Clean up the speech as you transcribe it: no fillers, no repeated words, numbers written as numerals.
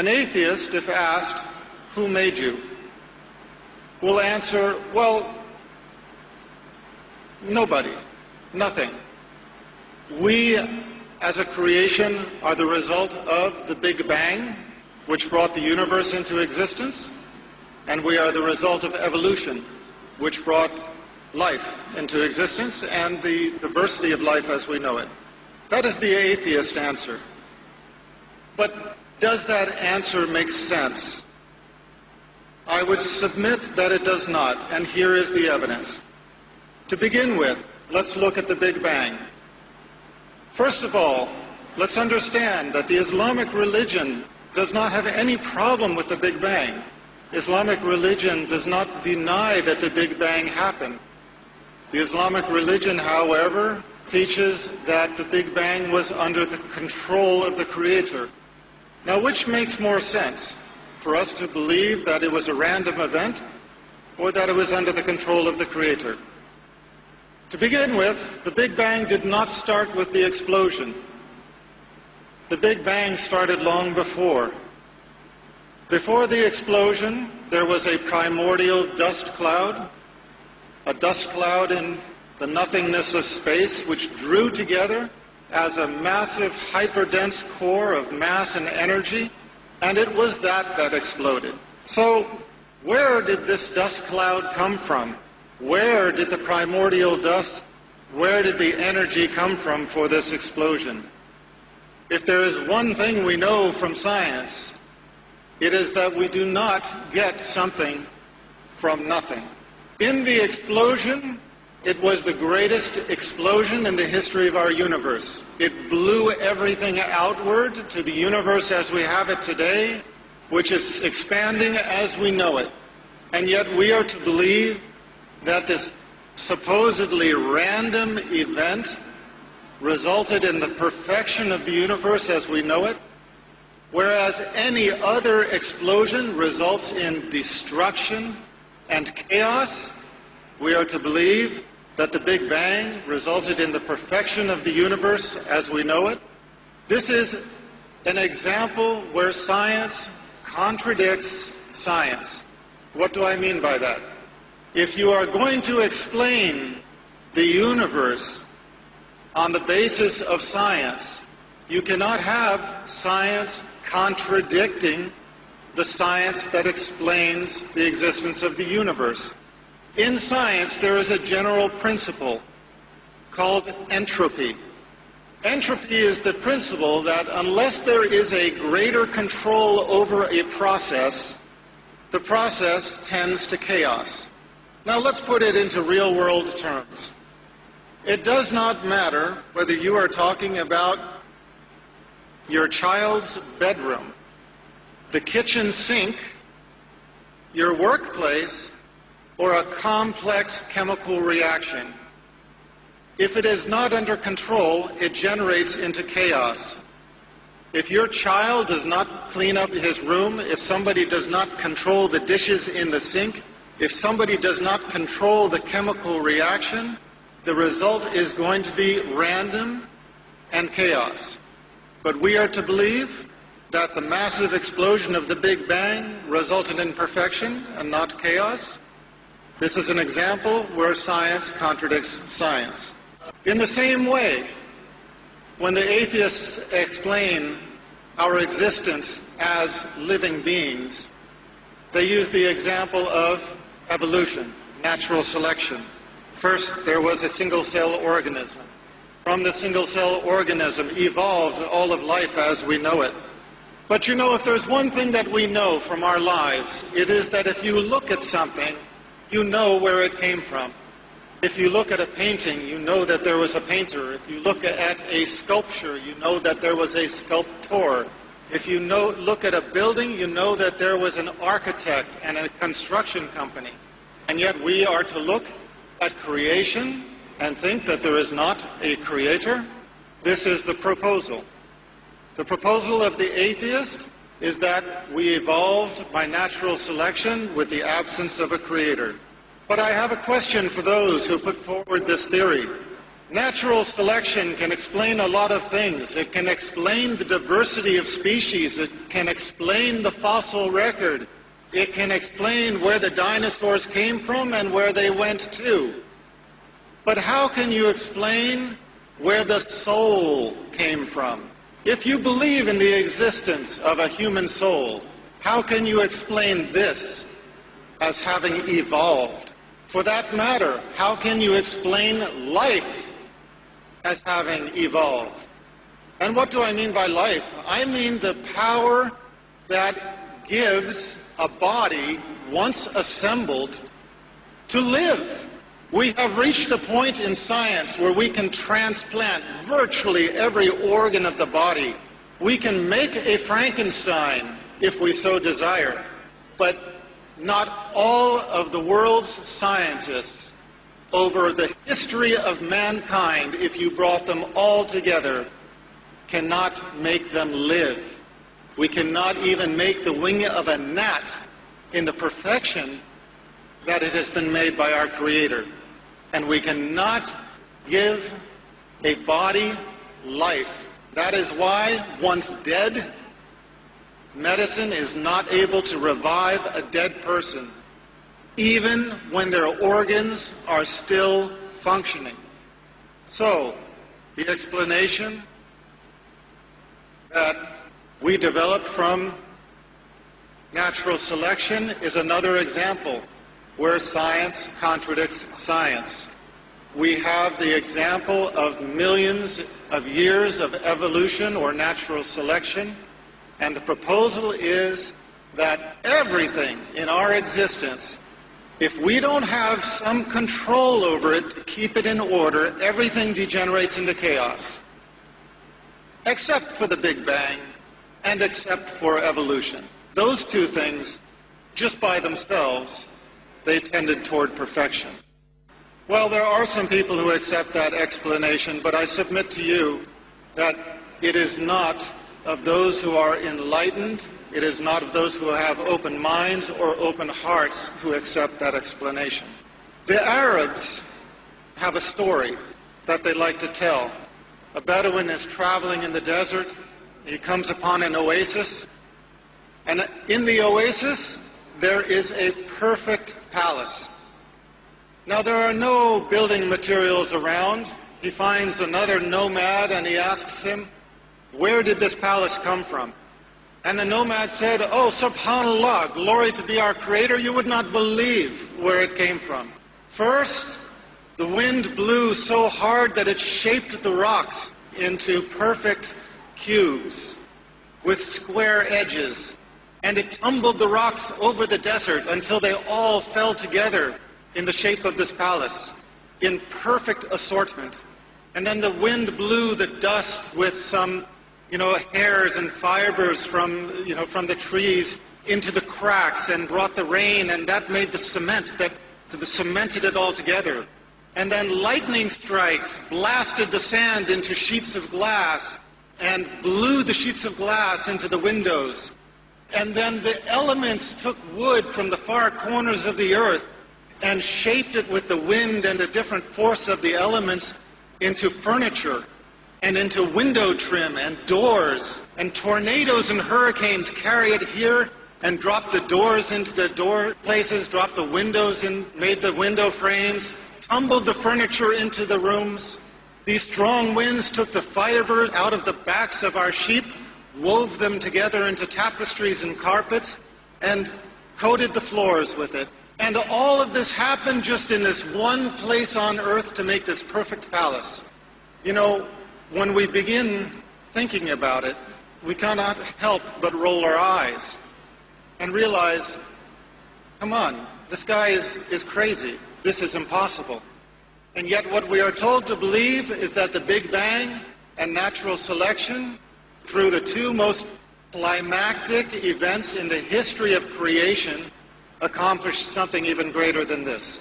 An atheist, if asked, who made you, will answer, well, nobody, nothing. We, as a creation, are the result of the Big Bang, which brought the universe into existence, and we are the result of evolution, which brought life into existence and the diversity of life as we know it. That is the atheist answer. But does that answer make sense? I would submit that it does not, and here is the evidence. To begin with, let's look at the Big Bang. First of all, let's understand that the Islamic religion does not have any problem with the Big Bang. Islamic religion does not deny that the Big Bang happened. The Islamic religion, however, teaches that the Big Bang was under the control of the Creator. Now, which makes more sense? For us to believe that it was a random event or that it was under the control of the Creator? To begin with, the Big Bang did not start with the explosion. The Big Bang started long before. Before the explosion, there was a primordial dust cloud, a dust cloud in the nothingness of space, which drew together as a massive hyperdense core of mass and energy, and it was that exploded. So, where did this dust cloud come from? Where did the primordial dust, where did the energy come from for this explosion? If there is one thing we know from science, it is that we do not get something from nothing. In the explosion, it was the greatest explosion in the history of our universe. It blew everything outward to the universe as we have it today, which is expanding as we know it. And yet we are to believe that this supposedly random event resulted in the perfection of the universe as we know it, whereas any other explosion results in destruction and chaos. We are to believe that the Big Bang resulted in the perfection of the universe as we know it. This is an example where science contradicts science. What do I mean by that? If you are going to explain the universe on the basis of science, you cannot have science contradicting the science that explains the existence of the universe. In science, there is a general principle called entropy. Entropy is the principle that unless there is a greater control over a process, the process tends to chaos. Now let's put it into real-world terms. It does not matter whether you are talking about your child's bedroom, the kitchen sink, your workplace, or a complex chemical reaction. If it is not under control, it generates into chaos. If your child does not clean up his room, if somebody does not control the dishes in the sink, if somebody does not control the chemical reaction, the result is going to be random and chaos. But we are to believe that the massive explosion of the Big Bang resulted in perfection and not chaos. This is an example where science contradicts science. In the same way, when the atheists explain our existence as living beings, they use the example of evolution, natural selection. First, there was a single-cell organism. From the single-cell organism evolved all of life as we know it. But you know, if there's one thing that we know from our lives, it is that if you look at something, you know where it came from. If you look at a painting, you know that there was a painter. If you look at a sculpture, you know that there was a sculptor. If you look at a building, you know that there was an architect and a construction company. And yet we are to look at creation and think that there is not a creator. This is the proposal. The proposal of the atheist is that we evolved by natural selection with the absence of a creator. But I have a question for those who put forward this theory. Natural selection can explain a lot of things. It can explain the diversity of species. It can explain the fossil record. It can explain where the dinosaurs came from and where they went to. But how can you explain where the soul came from? If you believe in the existence of a human soul, how can you explain this as having evolved? For that matter, how can you explain life as having evolved? And what do I mean by life? I mean the power that gives a body, once assembled, to live. We have reached a point in science where we can transplant virtually every organ of the body. We can make a Frankenstein if we so desire. But not all of the world's scientists over the history of mankind, if you brought them all together, cannot make them live. We cannot even make the wing of a gnat in the perfection that it has been made by our Creator. And we cannot give a body life. That is why, once dead, medicine is not able to revive a dead person, even when their organs are still functioning. So, the explanation that we developed from natural selection is another example where science contradicts science. We have the example of millions of years of evolution or natural selection, and the proposal is that everything in our existence, if we don't have some control over it to keep it in order, everything degenerates into chaos, except for the Big Bang and except for evolution. Those two things, just by themselves, they tended toward perfection. Well, there are some people who accept that explanation, but I submit to you that it is not of those who are enlightened, it is not of those who have open minds or open hearts who accept that explanation. The Arabs have a story that they like to tell. A Bedouin is traveling in the desert. He comes upon an oasis, and in the oasis there is a perfect palace. Now, there are no building materials around. He finds another nomad and he asks him, "Where did this palace come from?" And the nomad said, "Oh, subhanallah, glory to be our Creator, you would not believe where it came from. First, the wind blew so hard that it shaped the rocks into perfect cubes with square edges. And it tumbled the rocks over the desert until they all fell together in the shape of this palace, in perfect assortment. And then the wind blew the dust with some, hairs and fibers from the trees into the cracks and brought the rain, and that made the cement that cemented it all together. And then lightning strikes blasted the sand into sheets of glass and blew the sheets of glass into the windows. And then the elements took wood from the far corners of the earth and shaped it with the wind and the different force of the elements into furniture and into window trim and doors. And tornadoes and hurricanes carry it here and dropped the doors into the door places, dropped the windows and made the window frames, tumbled the furniture into the rooms. These strong winds took the fibers out of the backs of our sheep, wove them together into tapestries and carpets, and coated the floors with it. And all of this happened just in this one place on earth to make this perfect palace. When we begin thinking about it, we cannot help but roll our eyes and realize, come on, this guy is crazy. This is impossible. And yet what we are told to believe is that the Big Bang and natural selection, through the two most climactic events in the history of creation, accomplished something even greater than this.